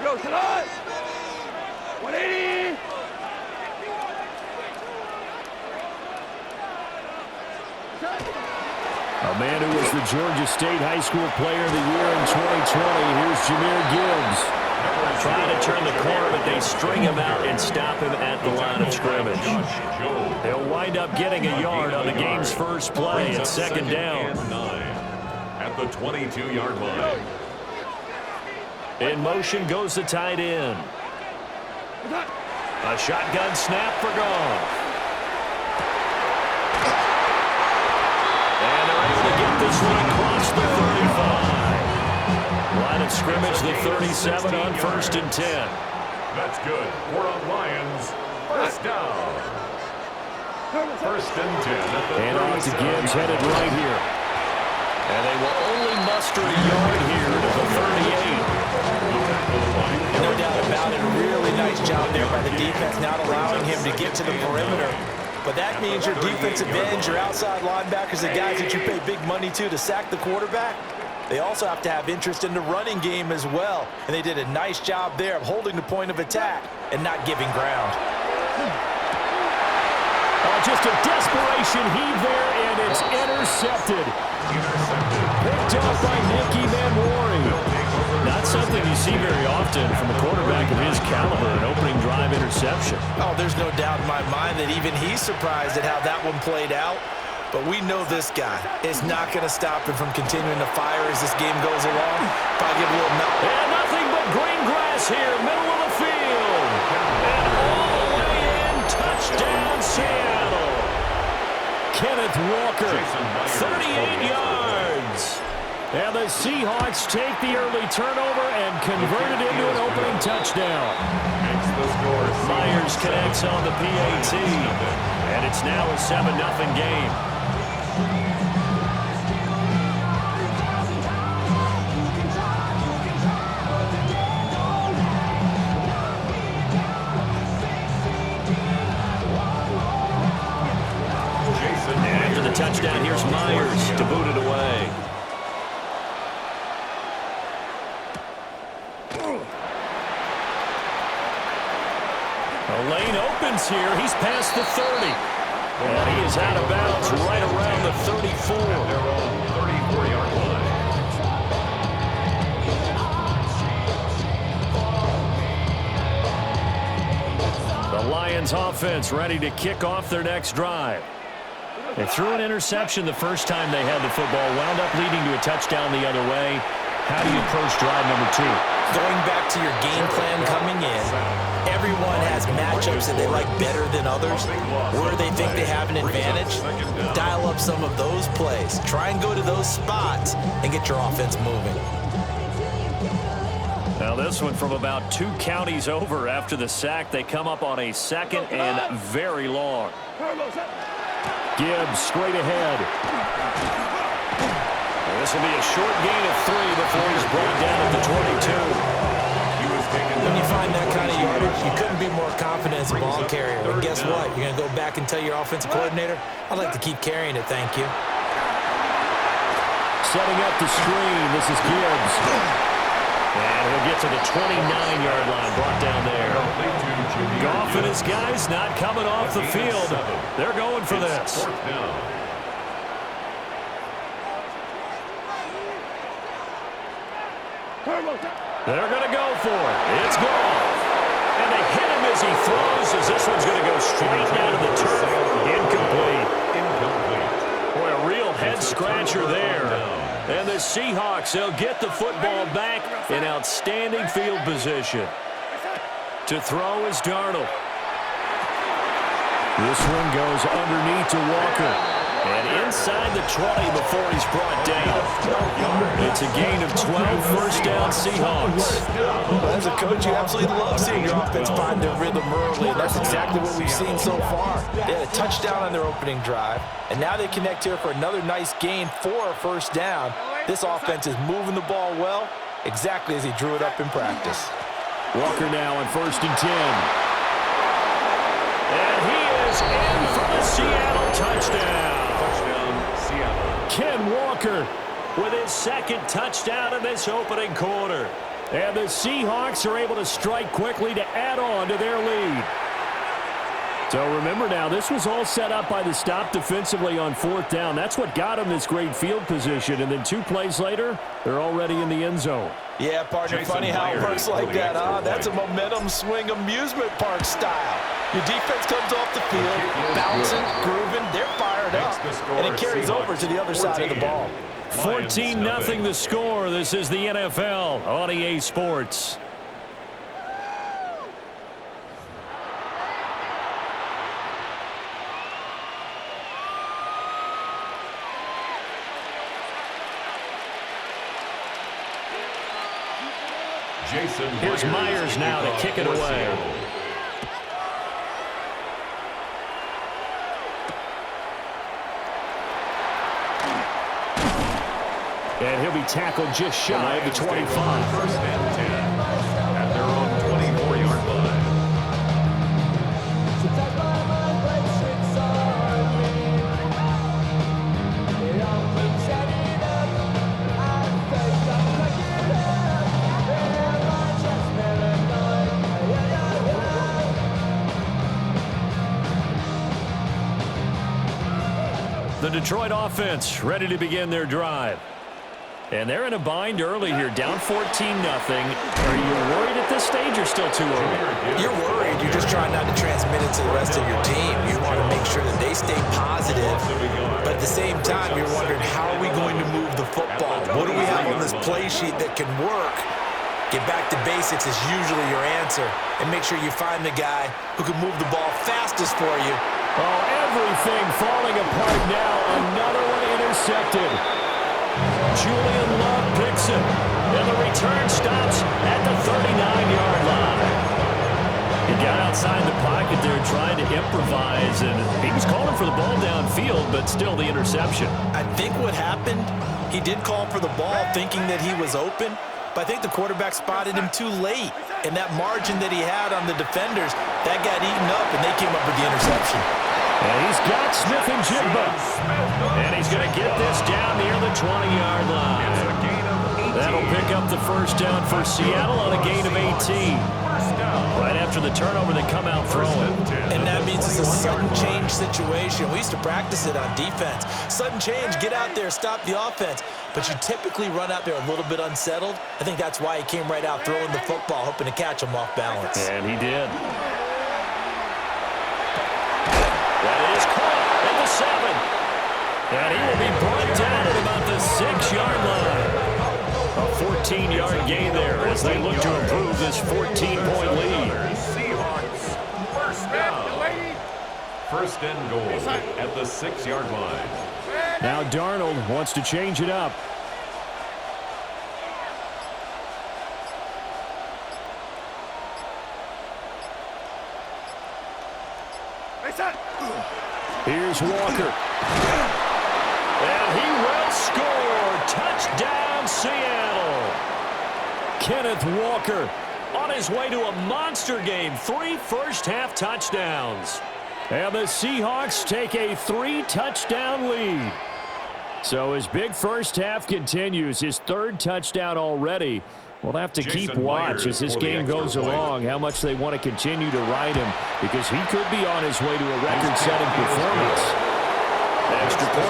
180. A man who was the Georgia State High School Player of the Year in 2020. Here's Jameer Gibbs. Trying to turn the corner, but they string him out and stop him at the line of scrimmage. They'll wind up getting a yard on the game's first play at second down. At the 22-yard line. In motion goes the tight end. A shotgun snap for Goff. And they're able to get this one across the 35. Line of scrimmage, the 37 on 1st and 10. That's good. We're on Lions. First down. 1st and 10. And off to Gibbs, headed right here. And they will only muster a yard here to the 38. No doubt about it. A really nice job there by the defense, not allowing him to get to the perimeter. But that means your defensive ends, your outside linebackers, the guys that you pay big money to sack the quarterback, they also have to have interest in the running game as well. And they did a nice job there of holding the point of attack and not giving ground. Oh, just a desperation heave there, and it's intercepted. Picked up by Nicky Manwari. Not something you see very often from a quarterback of his caliber, an opening drive interception. Oh, there's no doubt in my mind that even he's surprised at how that one played out. But we know this guy is not going to stop him from continuing to fire as this game goes along. Probably give a little nothing. And nothing but green grass here, middle of the field. And all the way in, touchdown Seattle. Kenneth Walker, 38 yards. And the Seahawks take the early turnover and convert it into an opening touchdown. Myers connects on the PAT. And it's now a 7-0 game. After the touchdown, here's Myers to boot it away. The lane opens here. He's past the 30. And he is out of bounds right around the 34. They're on 34-yard line. The Lions offense ready to kick off their next drive. They threw an interception the first time they had the football, wound up leading to a touchdown the other way. How do you approach drive number 2? Going back to your game plan coming in, everyone has matchups that they like better than others, where they think they have an advantage. Dial up some of those plays. Try and go to those spots and get your offense moving. Now this one from about 2 counties over after the sack. They come up on a 2nd and very long. Gibbs straight ahead. This will be a short gain of 3 before he's brought down at the 22. When you find that kind of yardage, you couldn't be more confident as a ball carrier. And guess what? You're going to go back and tell your offensive coordinator, I'd like to keep carrying it, thank you. Setting up the screen. This is Gibbs. And he'll get to the 29-yard line, brought down there. Goff and his guys not coming off the field. They're going for this. They're going to go for it. It's Goff. And they hit him as he throws, as this one's going to go straight down to the turf. Incomplete. Boy, a real head-scratcher there. And the Seahawks, they'll get the football back in outstanding field position. To throw is Darnold. This one goes underneath to Walker. And inside the 20 before he's brought down. It's a gain of 12, first down Seahawks. Well, as a coach, you absolutely love seeing your offense find their rhythm early, and that's exactly what we've seen so far. They had a touchdown on their opening drive, and now they connect here for another nice gain for a first down. This offense is moving the ball well, exactly as he drew it up in practice. Walker now on 1st and 10. And he is in for the Seattle touchdown. Seattle. Ken Walker with his 2nd touchdown in this opening quarter. And the Seahawks are able to strike quickly to add on to their lead. So remember now, this was all set up by the stop defensively on 4th down. That's what got them this great field position. And then 2 plays later, they're already in the end zone. Yeah, partner, funny how it works like that, huh? That's a momentum swing amusement park style. Your defense comes off the field, bouncing, grooving, they're fired up, and it carries over to the other side of the ball. 14-0 the score. This is the NFL on EA Sports. Here's Myers now to kick it away. And he'll be tackled just shy of the 25. 1st and 10 at their own 24-yard line. The Detroit offense ready to begin their drive. And they're in a bind early here, down 14-0. Are you worried at this stage or still too early? You're worried. You're just trying not to transmit it to the rest of your team. You want to make sure that they stay positive. But at the same time, you're wondering, how are we going to move the football? What do we have on this play sheet that can work? Get back to basics is usually your answer. And make sure you find the guy who can move the ball fastest for you. Oh, everything falling apart now. Another one intercepted. Julian Love picks it, and the return stops at the 39-yard line. He got outside the pocket there trying to improvise, and he was calling for the ball downfield, but still the interception. I think what happened, he did call for the ball thinking that he was open, but I think the quarterback spotted him too late, and that margin that he had on the defenders, that got eaten up, and they came up with the interception. And he's got Smith and Jigba. And he's going to get this down near the 20-yard line. That'll pick up the first down for Seattle on a gain of 18. Right after the turnover, they come out throwing. And that means it's a sudden change situation. We used to practice it on defense. Sudden change, get out there, stop the offense. But you typically run out there a little bit unsettled. I think that's why he came right out throwing the football, hoping to catch him off balance. And he did. That is caught at the 7. And he will be brought down at about the 6-yard line. A 14-yard gain there as they look to improve this 14-point lead. Seahawks, first down. 1st and goal at the 6-yard line. Now Darnold wants to change it up. Here's Walker. And he will score. Touchdown, Seattle. Kenneth Walker on his way to a monster game. 3 first-half touchdowns. And the Seahawks take a 3-touchdown lead. So his big first half continues. His 3rd touchdown already. We'll have to keep watch as this game goes along, how much they want to continue to ride him, because he could be on his way to a record-setting performance. Extra point.